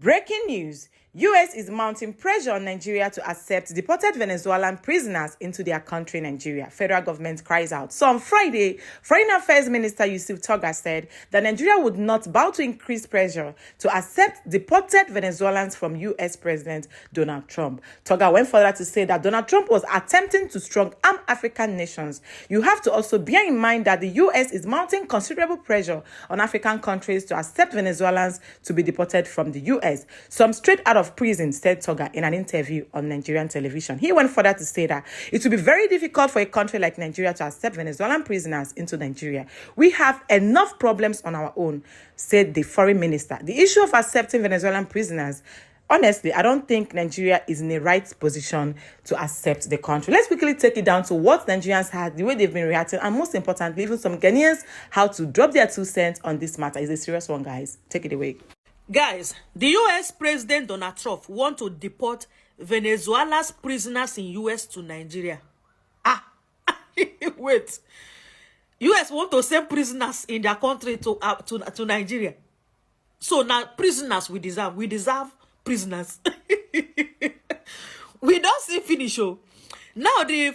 Breaking news. US is mounting pressure on Nigeria to accept deported Venezuelan prisoners into their country, Nigeria. Federal government cries out. So on Friday, Foreign Affairs Minister Yusuf Toga said that Nigeria would not bow to increased pressure to accept deported Venezuelans from US President Donald Trump. Toga went further to say that Donald Trump was attempting to strong-arm African nations. You have to also bear in mind that the US is mounting considerable pressure on African countries to accept Venezuelans to be deported from the US. Some straight out of prison, said Toga in an interview on Nigerian television. He went further to say that it will be very difficult for a country like Nigeria to accept Venezuelan prisoners into Nigeria. We have enough problems on our own, said the foreign minister. The issue of accepting Venezuelan prisoners, honestly, I don't think Nigeria is in the right position to accept the country. Let's quickly take it down to what Nigerians had, the way they've been reacting, and most importantly, even some Ghanaians, how to drop their 2 cents on this matter. It's a serious one, guys. Take it away. Guys, the US President Donald Trump want to deport Venezuela's prisoners in US to Nigeria. Wait. US want to send prisoners in their country to Nigeria. So now prisoners we deserve. We deserve prisoners. We don't see finish. Oh. Now the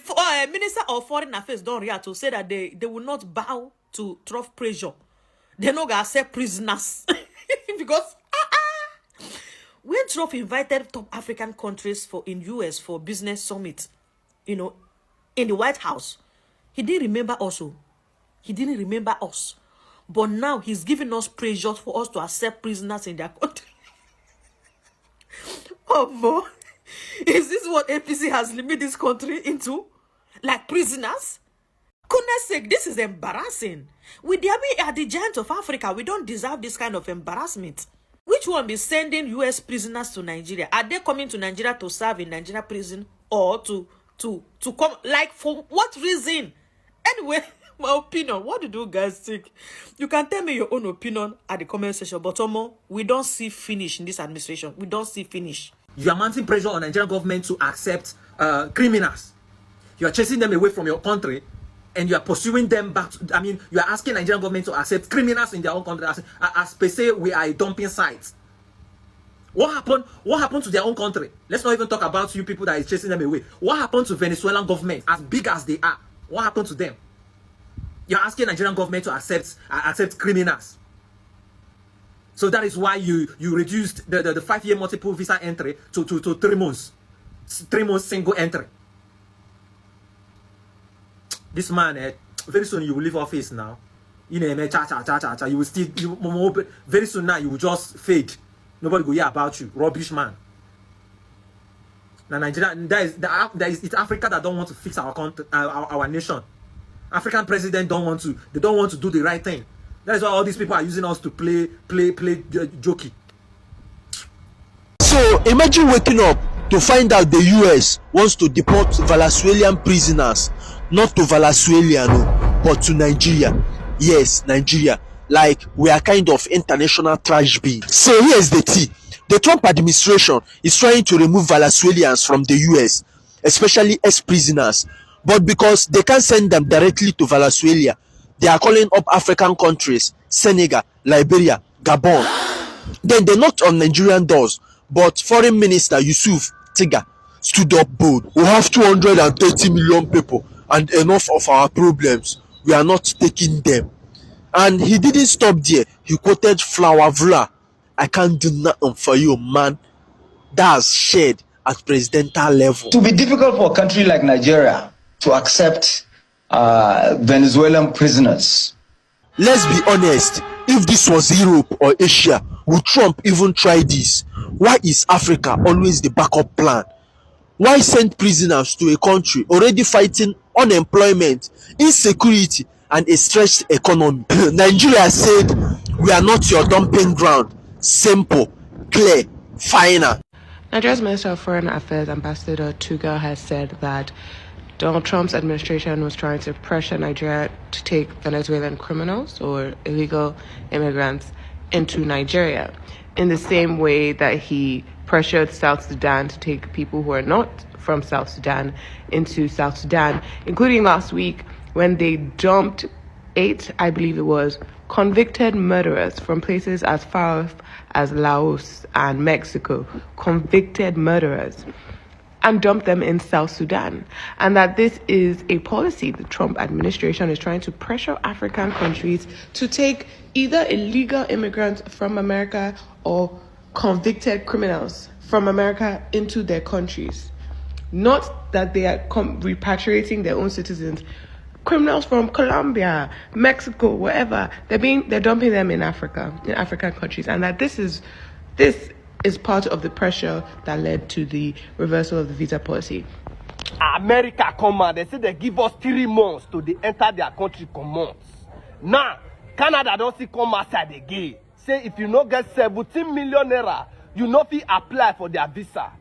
Minister of Foreign Affairs don't react to say that they will not bow to Trump pressure. They're not gonna accept prisoners. Because when Trump invited top African countries in US for business summit, in the White House, he didn't remember us. He didn't remember us. But now he's giving us pressure for us to accept prisoners in their country. Oh, boy. Is this what APC has limited this country into? Like prisoners? Goodness sake, this is embarrassing. We are the giant of Africa. We don't deserve this kind of embarrassment. Which one be sending US prisoners to Nigeria? Are they coming to Nigeria to serve in Nigeria prison or to come? Like, for what reason? Anyway, my opinion. What do you guys think? You can tell me your own opinion at the comment section. But we don't see finish in this administration. We don't see finish. You are mounting pressure on Nigerian government to accept criminals. You are chasing them away from your country. And you are pursuing them back. You are asking Nigerian government to accept criminals in their own country. As per se, we are a dumping site. What happened to their own country? Let's not even talk about you people that is chasing them away. What happened to Venezuelan government, as big as they are? What happened to them? You're asking Nigerian government to accept criminals. So that is why you reduced the 5-year multiple visa entry to 3 months. 3 months single entry. This man, very soon you will leave office now. You will still, very soon now you will just fade. Nobody will hear about you. Rubbish man. Now Nigeria, it's Africa that don't want to fix our country, our nation. African president don't want to do the right thing. That is why all these people are using us to play jokey. So imagine waking up to find out the US wants to deport Venezuelan prisoners. Not to Venezuela, no, but to Nigeria. Yes, Nigeria. Like, we are kind of international trash bin. So here's the tea. The Trump administration is trying to remove Venezuelans from the US, especially ex-prisoners. But because they can't send them directly to Venezuela, they are calling up African countries, Senegal, Liberia, Gabon. Then they knocked on Nigerian doors, but Foreign Minister Yusuf Tiga stood up bold. We have 230 million people. And enough of our problems, we are not taking them. And he didn't stop there. He quoted Flower Vla. I can't do nothing for you, man. That's shared at presidential level. It will be difficult for a country like Nigeria to accept Venezuelan prisoners. Let's be honest. If this was Europe or Asia, would Trump even try this? Why is Africa always the backup plan? Why send prisoners to a country already fighting unemployment, insecurity, and a stretched economy? Nigeria said, we are not your dumping ground. Simple, clear, final. Nigeria's Minister of Foreign Affairs, Ambassador Tuga, has said that Donald Trump's administration was trying to pressure Nigeria to take Venezuelan criminals or illegal immigrants into Nigeria, in the same way that he pressured South Sudan to take people who are not from South Sudan into South Sudan, including last week when they dumped 8, I believe it was, convicted murderers from places as far off as Laos and Mexico, convicted murderers, and dumped them in South Sudan. And that this is a policy the Trump administration is trying to pressure African countries to take either illegal immigrants from America or convicted criminals from America into their countries. Not that they are repatriating their own citizens. Criminals from Colombia, Mexico, wherever, they're dumping them in Africa, in African countries. And that this is part of the pressure that led to the reversal of the visa policy. America come out, they say they give us 3 months to enter their country months. Now, Canada don't see come outside again. Say if you not get 17 million naira, you not fit apply for their visa.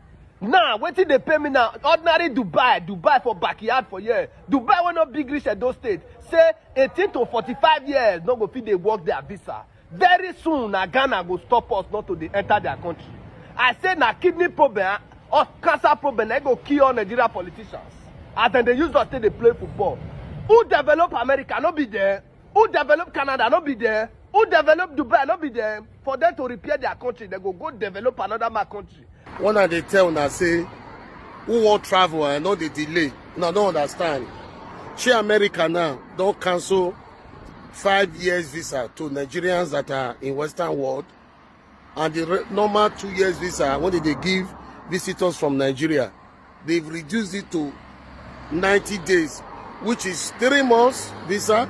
Now, what did they pay me now? Ordinary Dubai for backyard for year. Dubai will not big rich at those states. Say 18 to 45 years, not go fit they work their visa. Very soon, Ghana will stop us not to enter their country. I say na kidney problem or cancer problem, they go kill all Nigeria politicians. And then they use us to they play football. Who develop America, not be there. Who develop Canada, not be there. Who develop Dubai, not be there. For them to repair their country, they go develop another country. One of they tell now say, who want travel and not the delay. Now don't understand. She America now don't cancel 5 years visa to Nigerians that are in Western world, and the normal 2 years visa when they give visitors from Nigeria, they've reduced it to 90 days, which is 3 months visa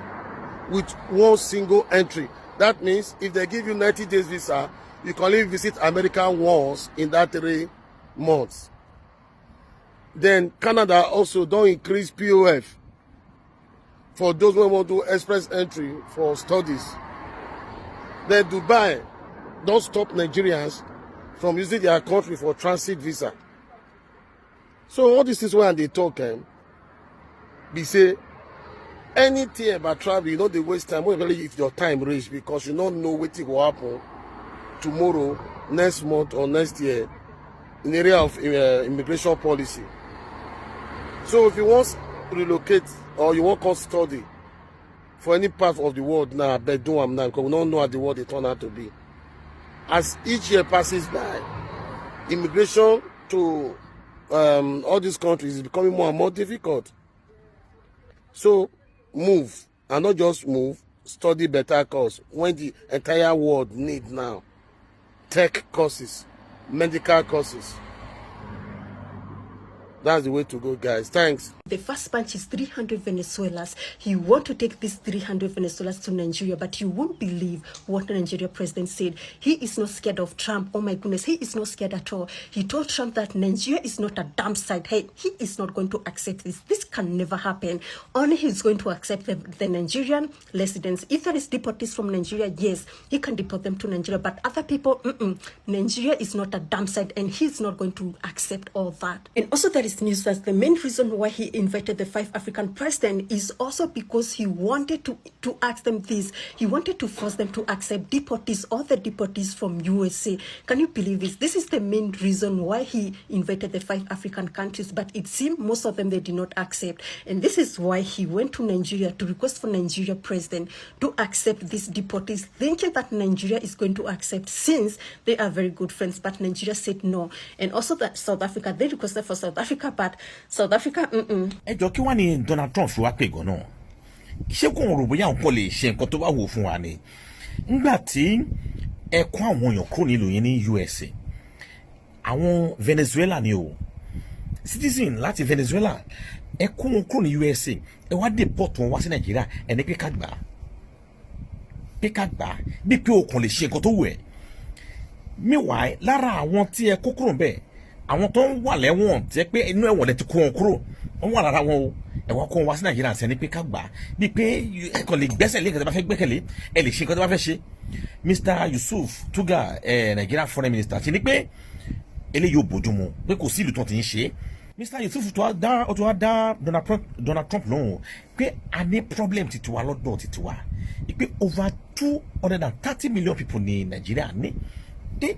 with 1 single entry. That means if they give you 90 days visa, you can only visit America once in that 3 months. Then Canada also don't increase POF for those who want to do express entry for studies. Then Dubai don't stop Nigerians from using their country for transit visa. So all this is why they talk, they say anything about travel, you know they waste time, especially if your time reach, because you don't know what will happen tomorrow, next month or next year in the area of immigration policy. So if you want to relocate or you want to study for any part of the world now, but do them now, because we don't know how the world it turn out to be. As each year passes by, immigration to all these countries is becoming more and more difficult. So move, and not just move, study better course when the entire world need now. Tech courses, medical courses. That's the way to go, guys. Thanks. The first bunch is 300 Venezuela'S. He want to take these 300 Venezuela'S to Nigeria, but you won't believe what the Nigeria president said. He is not scared of Trump. Oh my goodness, he is not scared at all. He told Trump that Nigeria is not a dump site. Hey, he is not going to accept this. This can never happen. Only he's going to accept the Nigerian residents. If there is deportees from Nigeria, yes, he can deport them to Nigeria. But other people, Nigeria is not a dump site, and he's not going to accept all that. And also there is news that the main reason why he invited the 5 African presidents is also because he wanted to ask them this. He wanted to force them to accept deportees, all the deportees from USA. Can you believe this? This is the main reason why he invited the 5 African countries, but it seemed most of them they did not accept. And this is why he went to Nigeria to request for Nigeria president to accept these deportees, thinking that Nigeria is going to accept since they are very good friends. But Nigeria said no. And also that South Africa, they requested for South Africa, but South Africa, ẹjọ́ kí wọ́n ní Donald Trump fi wá pè gan-an ṣé kò ń rò bóyá òun kò lè ṣe nǹkan tó bá wò fún wa ni nígbà tí ẹ kó àwọn èèyàn kúrò nílùú yẹn ní USA àwọn Venezuela ni o citizen láti Venezuela ẹ kó wọn kúrò ní USA ẹ wá deport wọn wá sí Nàìjíríà ẹni pé ká gbà bí pé o kàn lè ṣe nǹkan tó wù ẹ́ meanwhile lára àwọn tí ẹ kó kúrò bẹ́ẹ̀ àwọn tó ń wà lẹ́wọ̀n jẹ́ pé inú ẹ̀wọ̀n lẹ ti kó wọn kúrò wọ́n wà lára wọn o ẹ̀wọ̀n kó wọn wá sí Nàìjíríà sẹ́ni pé ká gbà bí pé ẹ kàn lè gbẹ́sẹ̀ lé nǹkan tó bá fẹ́ gbẹ́kẹ̀lé ẹ lè ṣe nǹkan tó bá fẹ́ ṣe Mr. Yusuf Tuga Nigeria foreign minister ti ní pé eléyìí ò bójúmu pé kò sí ìlú tó ti ń ṣe Mr. Yusuf tó wá dá Donald Trump lóhùn pé a ní problem ti tiwa lọ́dọ̀ ti tiwa pé over 230 million people ní Nàìjíríà ní dé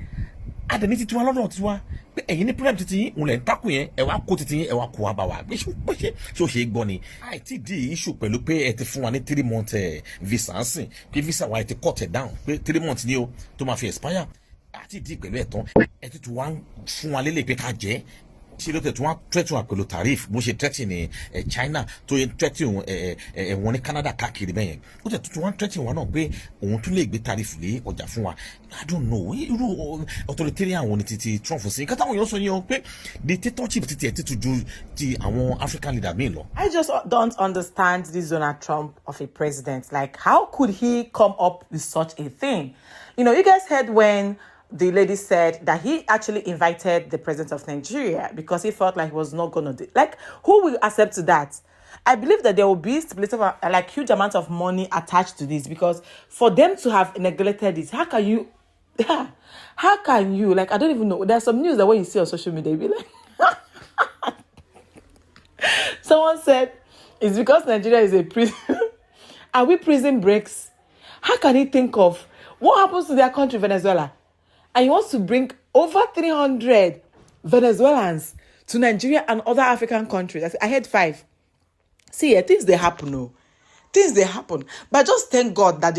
àdẹ̀ní ti tiwa lọ́dọ̀ tiwa pé ẹ̀yin ní problem títí yín òun lẹ̀ ń takùn yẹn ẹ wá kó títí yín ẹ wá kó wá bá wa bí ṣe ó ṣe é gbọ́ ni. àìtí di issue pẹ̀lú pé ẹ ti fún wa ní 3 month visa ń sìn pé visa wa ẹ ti cut ẹ̀ down pé 3 months ni o tó máa fi expire àti di pẹ̀lú ẹ̀tàn ẹ ti tún wá fún wa lélẹ̀ pé ká jẹ́ ṣe ló tẹ̀ tún wá threaten wa pẹ̀lú tariff bó ṣe threaten ní China tó yẹ threaten wọn ní Canada káàkiri bẹ́yẹn ó tẹ̀ tún wá threaten wa náà pé òun tún lè gbé tariff lé ọjà fún wa I don't know irú authoritarian àwọn ní titi Trump fún sí nǹkan táwọn èèyàn sọ yẹn o pé dictatorship titi ẹ̀ ti tún ju ti àwọn African leader míì lọ. I just don't understand this Donald Trump of a president. Like, how could he come up with such a thing? You know, you guys heard when the lady said that he actually invited the president of Nigeria because he felt like he was not going to do. Like, who will accept that? I believe that there will be stipulated like huge amount of money attached to this, because for them to have neglected it, how can you like, I don't even know. There's some news that when you see on social media, you be like, someone said it's because Nigeria is a prison. Are we prison breaks? How can he think of what happens to their country, Venezuela? And he wants to bring over 300 Venezuelans to Nigeria and other African countries. I had 5. See, things they happen, no. Things they happen. But just thank God that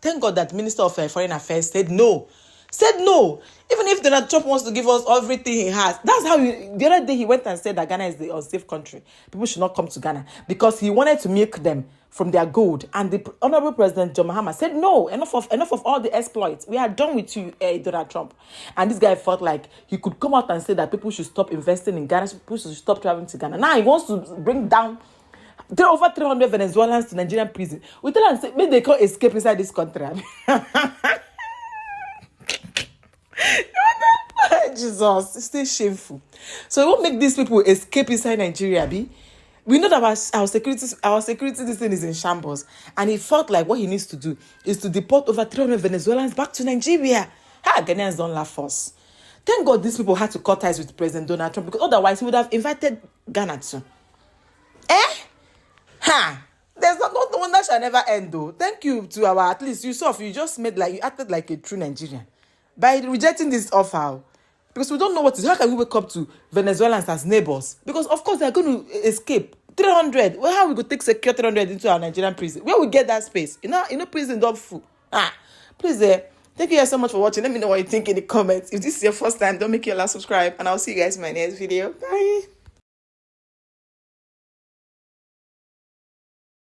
thank God that Minister of Foreign Affairs said no. Said no. Even if Donald Trump wants to give us everything he has. That's how the other day he went and said that Ghana is the unsafe country. People should not come to Ghana because he wanted to milk them from their gold. And the Honorable President John Mahama said, no, enough of all the exploits. We are done with you, Donald Trump. And this guy felt like he could come out and say that people should stop investing in Ghana, people should stop traveling to Ghana. Now he wants to bring down over 300 Venezuelans to Nigerian prison. We tell them, say, maybe they can't escape inside this country. Jesus, it's still shameful. So we won't make these people escape inside Nigeria, B. We know that our security this thing is in shambles. And he felt like what he needs to do is to deport over 300 Venezuelans back to Nigeria. Ghanaians don't laugh us. Thank God these people had to cut ties with President Donald Trump, because otherwise he would have invited Ghana too. There's no one that shall never end though. Thank you to our, at least you just you acted like a true Nigerian by rejecting this offer. Because we don't know what is. How can we wake up to Venezuelans as neighbors? Because of course they're going to escape. 300. Well, how we go take secure 300 into our Nigerian prison? Where we get that space? You know, prison don't full. Please, thank you guys so much for watching. Let me know what you think in the comments. If this is your first time, don't make your last subscribe, and I'll see you guys in my next video. Bye.